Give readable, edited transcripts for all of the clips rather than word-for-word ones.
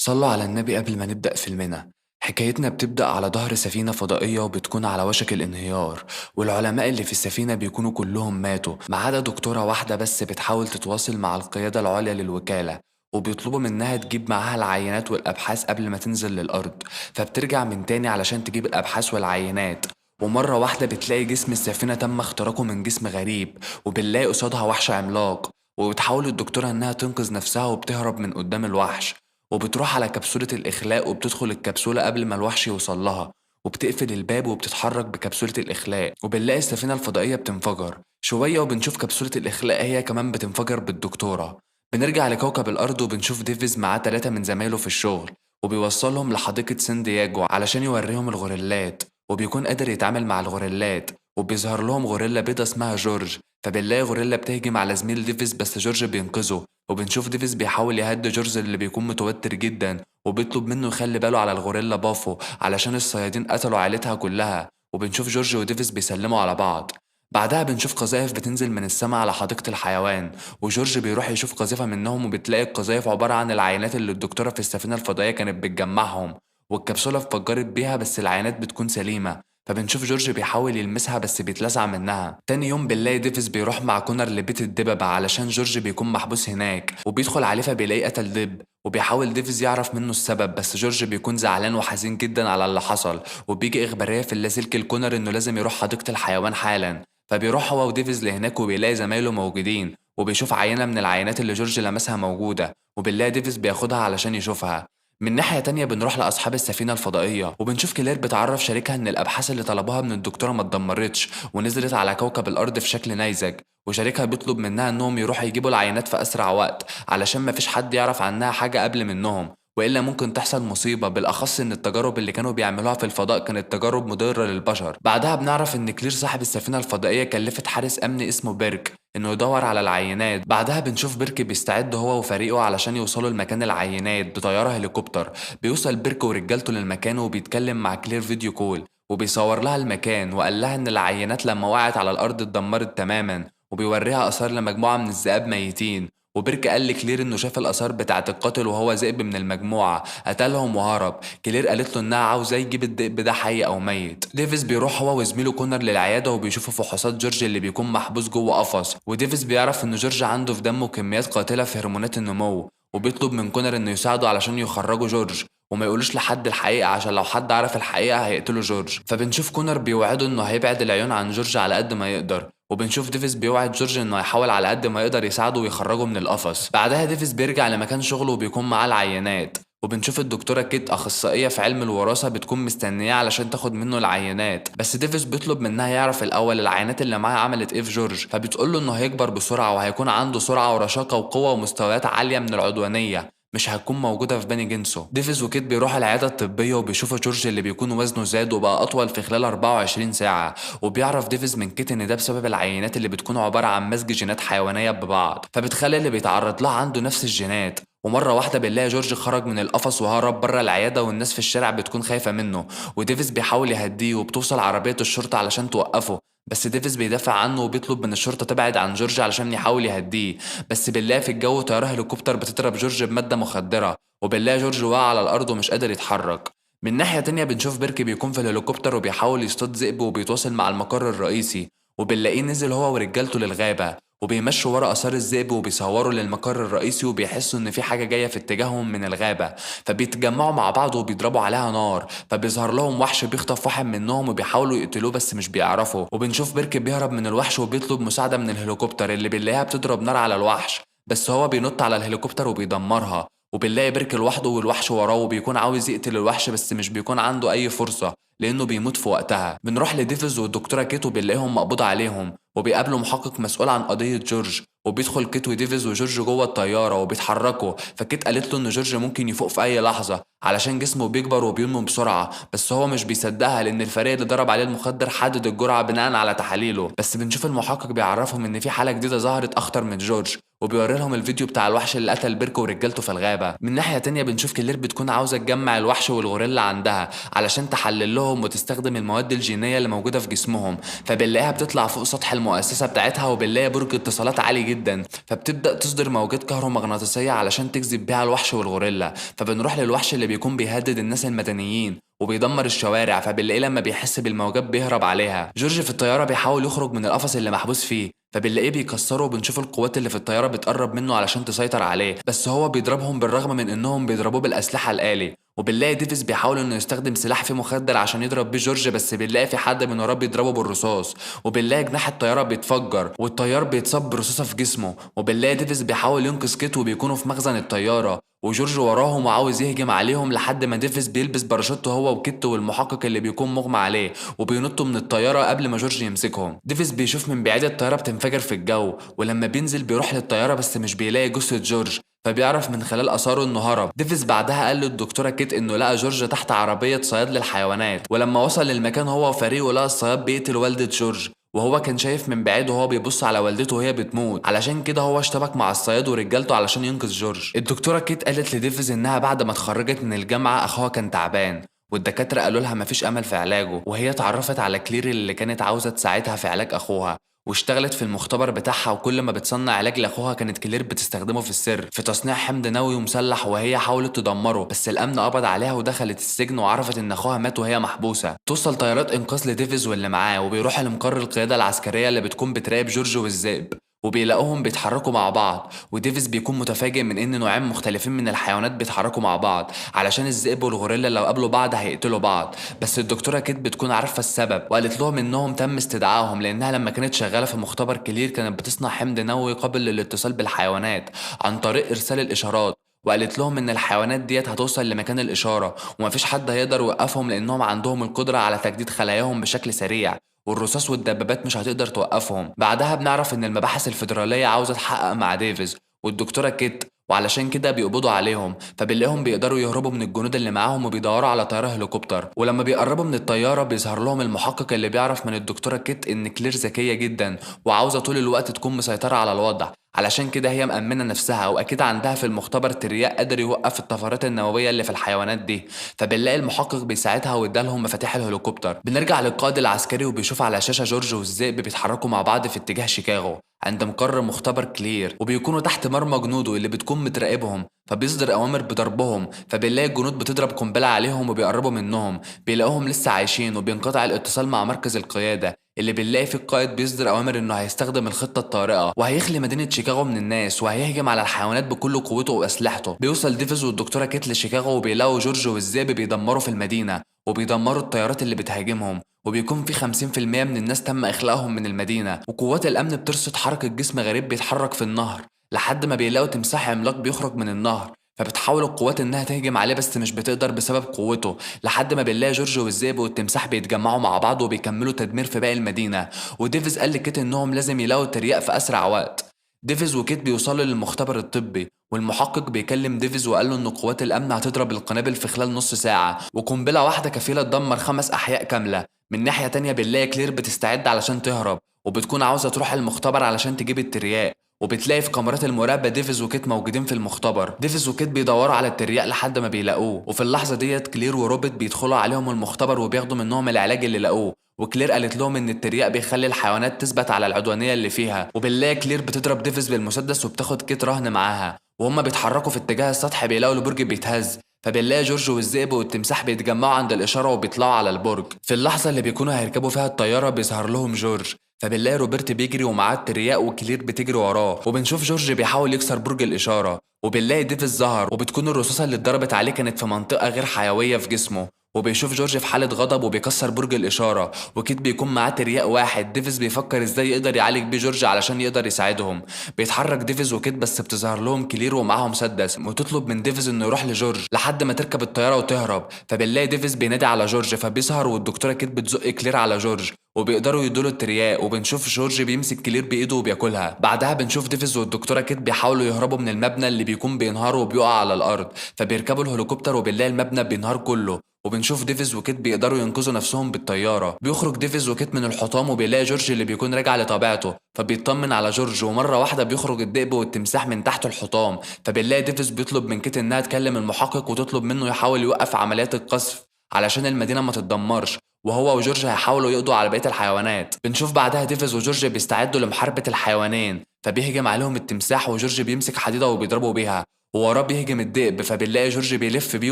صلوا على النبي قبل ما نبدأ فيلمنا. حكايتنا بتبدأ على ظهر سفينة فضائية وبتكون على وشك الانهيار، والعلماء اللي في السفينة بيكونوا كلهم ماتوا ما عدا دكتورة واحدة بس بتحاول تتواصل مع القيادة العليا للوكالة، وبيطلبوا منها تجيب معاها العينات والأبحاث قبل ما تنزل للأرض. فبترجع من تاني علشان تجيب الأبحاث والعينات، ومرة واحدة بتلاقي جسم السفينة تم اختراقه من جسم غريب، وبنلاقي قصادها وحش عملاق. وبتحاول الدكتورة إنها تنقذ نفسها وبتهرب من قدام الوحش، وبتروح على كبسولة الإخلاء وبتدخل الكبسولة قبل ما الوحش يوصل لها، وبتقفل الباب وبتتحرك بكبسولة الإخلاء، وبنلاقي السفينة الفضائية بتنفجر شوية، وبنشوف كبسولة الإخلاء هي كمان بتنفجر بالدكتورة. بنرجع لكوكب الأرض وبنشوف ديفيز معاه 3 من زمايله في الشغل، وبيوصلهم لحديقة سان دياجو علشان يوريهم الغوريلات، وبيكون قادر يتعامل مع الغوريلات، وبيظهر لهم غوريلا بيضة اسمها جورج. فبنلاقي غوريلا بتهجم على زميل ديفيز بس جورج بينقذه، وبنشوف ديفيز بيحاول يهدي جورج اللي بيكون متوتر جدا، وبيطلب منه يخلي باله على الغوريلا بافو علشان الصيادين قتلوا عيلتها كلها. وبنشوف جورج وديفيز بيسلموا على بعض. بعدها بنشوف قذائف بتنزل من السماء على حديقة الحيوان، وجورج بيروح يشوف قذيفة منهم، وبتلاقي القذائف عبارة عن العينات اللي الدكتورة في السفينة الفضائية كانت بتجمعهم، والكبسولة اتفجرت بيها بس العينات بتكون سليمة. فبنشوف جورج بيحاول يلمسها بس بيتلسع منها. تاني يوم بنلاقي ديفيز بيروح مع كونر لبيت الدببة علشان جورج بيكون محبوس هناك، وبيدخل عليه فبيلاقيه قتل دب، وبيحاول ديفيز يعرف منه السبب بس جورج بيكون زعلان وحزين جدا على اللي حصل، وبيجي إخبارية في اللاسلكي لكونر إنه لازم يروح حديقة الحيوان حالا. فبيروح هو وديفيز لهناك وبيلاقي زمايله موجودين، وبيشوف عينة من العينات اللي جورج لمسها موجودة، وبنلاقي ديفيز بياخدها علشان يشوفها. من ناحية تانية بنروح لأصحاب السفينة الفضائية، وبنشوف كلير بتعرف شريكها إن الأبحاث اللي طلبوها من الدكتورة ما اتدمرتش ونزلت على كوكب الأرض في شكل نيزك، وشريكها بيطلب منها إنهم يروحوا يجيبوا العينات في أسرع وقت علشان مفيش حد يعرف عنها حاجة قبل منهم، وإلا ممكن تحصل مصيبة، بالأخص إن التجارب اللي كانوا بيعملوها في الفضاء كانت تجارب مضرة للبشر. بعدها بنعرف إن كلير صاحب السفينة الفضائية كلفت حارس أمني اسمه بيرك إنه يدور على العينات. بعدها بنشوف بيرك بيستعد هو وفريقه علشان يوصلوا لمكان العينات بطيارة هليكوبتر. بيوصل بيرك ورجالته للمكان وبيتكلم مع كلير فيديو كول، وبيصور لها المكان، وقال لها إن العينات لما وقعت على الأرض اتدمرت تماما، وبيوريها آثار لمجموعة من الذئاب ميتين. وبيرك قال لكلير انه شاف الاثار بتاعه القاتل وهو ذئب من المجموعه قتلهم وهرب. كلير قالت له انها عاوزاه يجيب الذئب ده حي او ميت. ديفيز بيروح هو وزميله كونر للعياده وبيشوفوا فحوصات جورج اللي بيكون محبوس جوه قفص، وديفيز بيعرف ان جورج عنده في دمه كميات قاتله في هرمونات النمو، وبيطلب من كونر انه يساعده علشان يخرجوا جورج وما يقولوش لحد الحقيقة عشان لو حد عرف الحقيقة هيقتلوا جورج. فبنشوف كونر بيوعده انه هيبعد العيون عن جورج على قد ما يقدر، وبنشوف ديفيز بيوعد جورج انه هيحاول على قد ما يقدر يساعده ويخرجه من القفص. بعدها ديفيز بيرجع لمكان شغله وبيكون معاه العينات، وبنشوف الدكتورة كيت أخصائية في علم الوراثة بتكون مستنياه علشان تاخد منه العينات، بس ديفيز بيطلب منها يعرف الأول العينات اللي معاه عملت إيه في جورج. فبتقول له إنه هيكبر بسرعة وهيكون عنده سرعة ورشاقة وقوة ومستويات عالية من العدوانية مش هتكون موجودة في بني جنسه. ديفيز وكيت بيروحوا العيادة الطبية وبيشوفوا جورج اللي بيكون وزنه زاد وبقى أطول في خلال 24 ساعة، وبيعرف ديفيز من كيت إن ده بسبب العينات اللي بتكون عبارة عن مزج جينات حيوانية ببعض، فبتخلي اللي بيتعرض لها عنده نفس الجينات. ومرة واحدة بنلاقي جورج خرج من القفص وهرب بره العيادة، والناس في الشارع بتكون خايفة منه، وديفيز بيحاول يهديه وبتوصل عربية الشرطة علشان توقفه، بس ديفيز بيدافع عنه وبيطلب من الشرطة تبعد عن جورج علشان يحاول يهديه. بس بنلاقي في الجو طيارة هليكوبتر بتضرب جورج بمادة مخدرة، وبنلاقي جورج واقع على الأرض ومش قادر يتحرك. من ناحية تانية بنشوف بيركي بيكون في الهليكوبتر وبيحاول يصطاد ذئب وبيتواصل مع المقر الرئيسي، وبنلاقيه نزل هو ورجالته للغابة وبيمشوا ورا آثار الذئب وبيصوروا للمقر الرئيسي، وبيحسوا إن في حاجة جاية في اتجاههم من الغابة، فبيتجمعوا مع بعض وبيضربوا عليها نار. فبيظهر لهم وحش بيخطف واحد منهم وبيحاولوا يقتلوه بس مش بيعرفوا، وبنشوف بيركي بيهرب من الوحش وبيطلب مساعدة من الهليكوبتر اللي بنلاقيها بتضرب نار على الوحش، بس هو بينط على الهليكوبتر وبيدمرها. وبنلاقي بيرك لوحده والوحش وراه وبيكون عاوز يقتل الوحش بس مش بيكون عنده أي فرصة لأنه بيموت في وقتها. بنروح لديفيز والدكتورة كيت وبنلاقيهم مقبوض عليهم، وبيقابلوا محقق مسؤول عن قضية جورج، وبيدخل كيت وديفيز وجورج جوه الطيارة وبيتحركوا. فكيت قالت له إن جورج ممكن يفوق في أي لحظة علشان جسمه بيكبر وبينمو بسرعة، بس هو مش بيصدقها لأن الفريق اللي ضرب عليه المخدر حدد الجرعة بناء على تحاليله. بس بنشوف المحقق بيعرفهم إن في حالة جديدة ظهرت أخطر من جورج، وبيوري لهم الفيديو بتاع الوحش اللي قتل بيركو ورجالته في الغابة. من ناحية تانية بنشوف كلير بتكون عاوزة تجمع الوحش والغوريلا عندها علشان تحلل لهم وتستخدم المواد الجينية اللي موجودة في جسمهم، فبنلاقيها بتطلع فوق سطح المؤسسة بتاعتها وبنلاقي برج اتصالات عالي جدا، فبتبدأ تصدر موجات كهرومغناطيسية علشان تجذب بيها الوحش والغوريلا. فبنروح للوحش اللي بيكون بيهدد الناس المدنيين وبيدمر الشوارع، فبنلاقيه لما بيحس بالموجات بيهرب عليها. جورج في الطيارة بيحاول يخرج من القفص اللي محبوس فيه، فبنلاقيه بيكسره وبنشوف القوات اللي في الطيارة بتقرب منه علشان تسيطر عليه، بس هو بيضربهم بالرغم من انهم بيضربوه بالأسلحة الآلي. وبنلاقي ديفيز بيحاول انه يستخدم سلاح فيه مخدر عشان يضرب بيه جورج، بس بنلاقي في حد من وراه بيضربه بالرصاص. وبنلاقي جناح الطيارة بيتفجر والطيار بيتصاب برصاصة في جسمه. وبنلاقي ديفيز بيحاول ينقذ كيت وبيكونوا في مخزن الطيارة، وجورج وراهم وعاوز يهجم عليهم لحد ما ديفيز بيلبس باراشوت هو وكيت والمحقق اللي بيكون مغمى عليه، وبينطوا من الطيارة قبل ما جورج يمسكهم. ديفيز بيشوف من بعيد الطيارة بتنفجر في الجو، ولما بينزل بيروح للطيارة بس مش بيلاقي جثة جورج، فبيعرف من خلال آثاره إنه هرب. ديفيز بعدها قال للدكتورة كيت إنه لقى جورج تحت عربية صياد للحيوانات، ولما وصل للمكان هو وفريقه لقى الصياد بيقتل والدة جورج، وهو كان شايف من بعيد وهو بيبص على والدته وهي بتموت. علشان كده هو اشتبك مع الصياد ورجالته علشان ينقذ جورج. الدكتورة كيت قالت لديفيز إنها بعد ما اتخرجت من الجامعة أخوها كان تعبان، والدكاترة قالوا لها مفيش أمل في علاجه، وهي اتعرفت على كلير اللي كانت عاوزة تساعدها في علاج أخوها، واشتغلت في المختبر بتاعها. وكل ما بتصنع علاج لاخوها كانت كلير بتستخدمه في السر في تصنيع حمض نووي مسلح، وهي حاولت تدمره بس الامن قبض عليها ودخلت السجن، وعرفت ان اخوها مات وهي محبوسه. توصل طيارات انقاذ لديفيز واللي معاه، وبيروح لمقر القياده العسكريه اللي بتكون بتراقب جورج والذئب، وبيلاقوهم بيتحركوا مع بعض. وديفيز بيكون متفاجئ من ان نوعين مختلفين من الحيوانات بيتحركوا مع بعض، علشان الذئب والغوريلا لو قابلوا بعض هيقتلوا بعض. بس الدكتوره كيت بتكون عارفه السبب، وقالت لهم انهم تم استدعائهم لانها لما كانت شغاله في مختبر كلير كانت بتصنع حمض نووي قابل للاتصال بالحيوانات عن طريق ارسال الاشارات. وقالت لهم ان الحيوانات ديت هتوصل لمكان الاشاره، ومفيش حد هيقدر يوقفهم لانهم عندهم القدره على تجديد خلاياهم بشكل سريع، والرصاص والدبابات مش هتقدر توقفهم. بعدها بنعرف ان المباحث الفيدرالية عاوزة تحقق مع ديفيز والدكتورة كيت، وعلشان كده بيقبضوا عليهم. فبنلاقيهم بيقدروا يهربوا من الجنود اللي معاهم وبيدوروا على طيارة هليكوبتر. ولما بيقربوا من الطيارة بيظهر لهم المحقق اللي بيعرف من الدكتورة كيت ان كلير ذكية جدا وعاوزة طول الوقت تكون مسيطرة على الوضع، علشان كده هي مأمنة نفسها، واكيد عندها في المختبر ترياق قادر يوقف الطفرات النووية اللي في الحيوانات دي. فبنلاقي المحقق بيساعدها وادالهم مفاتيح الهليكوبتر. بنرجع للقائد العسكري وبيشوف على شاشة جورج والذئب بيتحركوا مع بعض في اتجاه شيكاغو عند مقر مختبر كلير، وبيكونوا تحت مرمى جنوده اللي بتكون متراقبهم، فبيصدر اوامر بضربهم. فبنلاقي الجنود بتضرب قنبله عليهم وبيقربوا منهم، بيلاقوهم لسه عايشين، وبينقطع الاتصال مع مركز القياده اللي بنلاقي فيه القائد بيصدر اوامر انه هيستخدم الخطه الطارئه وهيخلي مدينه شيكاغو من الناس وهيهجم على الحيوانات بكل قوته واسلحته. بيوصل ديفيز والدكتوره كيت لشيكاغو وبيلاقوا جورج والذئب بيدمروا في المدينه وبيدمروا الطيارات اللي بتهاجمهم، وبيكون في 50% من الناس تم إخلاءهم من المدينة. وقوات الأمن بترصد حركة جسم غريب بيتحرك في النهر لحد ما بيلاقوا تمساح عملاق بيخرج من النهر، فبتحاول القوات إنها تهجم عليه بس مش بتقدر بسبب قوته، لحد ما بنلاقي جورج والذئب والتمساح بيتجمعوا مع بعض وبيكملوا تدمير في باقي المدينة. وديفيز قال لكيت إنهم لازم يلاقوا ترياق في أسرع وقت. ديفيز وكيت بيوصلوا للمختبر الطبي، والمحقق بيكلم ديفيز وقال له ان قوات الامن هتضرب القنابل في خلال نص ساعه، وقنبله واحده كفيله تدمر 5 احياء كامله. من ناحيه تانية بنلاقي كلير بتستعد علشان تهرب، وبتكون عاوزه تروح المختبر علشان تجيب الترياق، وبتلاقي في كاميرات المراقبه ديفيز وكيت موجودين في المختبر. ديفيز وكيت بيدوروا على الترياق لحد ما بيلاقوه، وفي اللحظه ديت كلير وروبرت بيدخلوا عليهم المختبر وبياخدوا منهم العلاج اللي لاقوه. وكلير قالت لهم ان الترياق بيخلي الحيوانات تثبت على العدوانيه اللي فيها. وبنلاقي كلير بتضرب ديفيز بالمسدس وبتاخد كيت رهن معاها، وهم بيتحركوا في اتجاه السطح بيلاقوا البرج بيتهز، فبنلاقي جورج والذئب والتمساح بيتجمعوا عند الإشارة وبيطلعوا على البرج. في اللحظة اللي بيكونوا هيركبوا فيها الطيارة بيظهر لهم جورج، فبنلاقي روبرت بيجري ومعاه الترياق وكلير بتجري وراه، وبنشوف جورج بيحاول يكسر برج الإشارة، وبنلاقي ديفيز ظهر وبتكون الرصاصة اللي اتضربت عليه كانت في منطقة غير حيوية في جسمه، وبيشوف جورج في حالة غضب وبيكسر برج الإشارة، وكيت بيكون معاه ترياق واحد. ديفيز بيفكر ازاي يقدر يعالج بيه جورج علشان يقدر يساعدهم. بيتحرك ديفيز وكيت بس بتظهر لهم كلير ومعاهم مسدس وتطلب من ديفيز انه يروح لجورج لحد ما تركب الطيارة وتهرب. فبنلاقي ديفيز بينادي على جورج فبيظهر، والدكتورة كيت بتزق كلير على جورج وبيقدروا يدولوا الترياق، وبنشوف جورج بيمسك كلير بايده وبياكلها. بعدها بنشوف ديفيز والدكتوره كيت بيحاولوا يهربوا من المبنى اللي بيكون بينهار وبيقع على الارض، فبيركبوا الهليكوبتر وبنلاقي المبنى بينهار كله، وبنشوف ديفيز وكيت بيقدروا ينقذوا نفسهم بالطياره. بيخرج ديفيز وكيت من الحطام وبيلاقي جورج اللي بيكون راجع لطبيعته، فبيطمن على جورج، ومره واحده بيخرج الذئب والتمساح من تحت الحطام. فبنلاقي ديفيز بيطلب من كيت انها تكلم المحقق وتطلب منه يحاول يوقف عمليات القذف علشان المدينه ما تتدمرش، وهو وجورج هيحاولوا يقضوا على بقيه الحيوانات. بنشوف بعدها ديفيز وجورج بيستعدوا لمحاربه الحيوانين، فبيهجم عليهم التمساح وجورج بيمسك حديدة وبيضربه بيها، ووراه بيهجم الذئب، فبنلاقي جورج بيلف بيه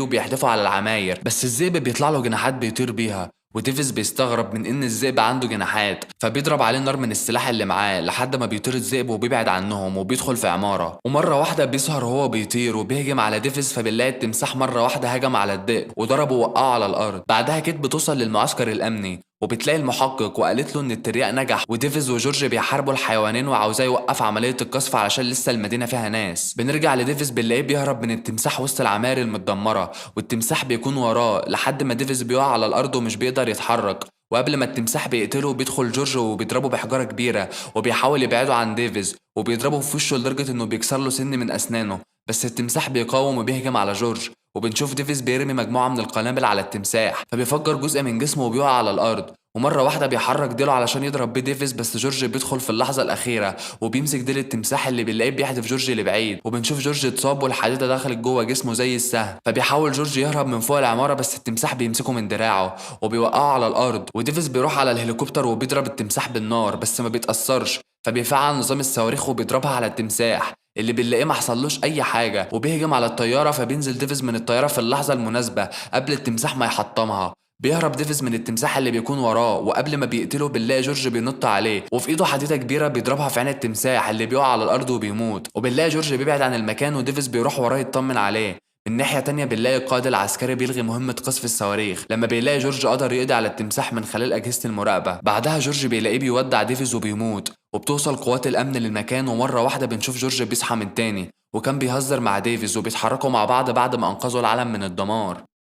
وبيحدفه على العماير، بس الذئب بيطلع له جناحات بيطير بيها، وديفيز بيستغرب من ان الذئب عنده جناحات، فبيضرب عليه نار من السلاح اللي معاه لحد ما بيطير الذئب وبيبعد عنهم وبيدخل في عمارة. ومرة واحدة بيسهر وهو بيطير وبيهجم على ديفيز، فبنلاقي التمساح مرة واحدة هجم على الذئب وضربه ووقعه على الأرض. بعدها كيت بتوصل للمعسكر الأمني وبتلاقي المحقق وقالت له ان الترياق نجح، وديفيز وجورج بيحاربوا الحيوانين وعاوزاه يوقف عمليه القصف علشان لسه المدينه فيها ناس. بنرجع لديفيز بنلاقيه بيهرب من التمساح وسط العماير المتدمره، والتمساح بيكون وراه لحد ما ديفيز بيقع على الارض ومش بيقدر يتحرك. وقبل ما التمساح بيقتله بيدخل جورج وبيضربه بحجاره كبيره وبيحاول يبعده عن ديفيز، وبيضربه في وشه لدرجه انه بيكسر له سن من اسنانه، بس التمساح بيقاوم وبيهجم على جورج. وبنشوف ديفيز بيرمي مجموعه من القنابل على التمساح، فبيفجر جزء من جسمه وبيقع على الارض. ومرة واحدة بيحرك ديله علشان يضرب بيه ديفيز، بس جورج بيدخل في اللحظة الأخيرة وبيمسك ديل التمساح اللي بنلاقيه بيحدف جورج لبعيد، وبنشوف جورج اتصاب والحديدة دخلت جوه جسمه زي السهم، فبيحاول جورج يهرب من فوق العمارة، بس التمساح بيمسكه من دراعه وبيوقعه على الأرض. وديفيز بيروح على الهليكوبتر وبيضرب التمساح بالنار بس ما بيتأثرش، فبيفعل نظام الصواريخ وبيضربها على التمساح اللي بنلاقيه ما حصلوش اي حاجه، وبيهجم على الطياره، فبينزل ديفيز من الطياره في اللحظه المناسبه قبل التمساح ما يحطمها. بيهرب ديفيز من التمساح اللي بيكون وراه، وقبل ما بيقتله بنلاقي جورج بينط عليه وفي ايده حديده كبيره بيضربها في عين التمساح اللي بيقع على الارض وبيموت، وبنلاقي جورج بيبعد عن المكان وديفيز بيروح وراه يطمن عليه. من ناحية تانية بنلاقي القائد العسكري بيلغي مهمة قصف الصواريخ لما بيلاقي جورج قدر يقضي على التمساح من خلال أجهزة المراقبة. بعدها جورج بيلاقيه بيودع ديفيز وبيموت، وبتوصل قوات الأمن للمكان، ومرة واحدة بنشوف جورج بيصحى من تاني وكان بيهزر مع ديفيز وبيتحركوا مع بعض بعد ما أنقذوا العالم من الدمار.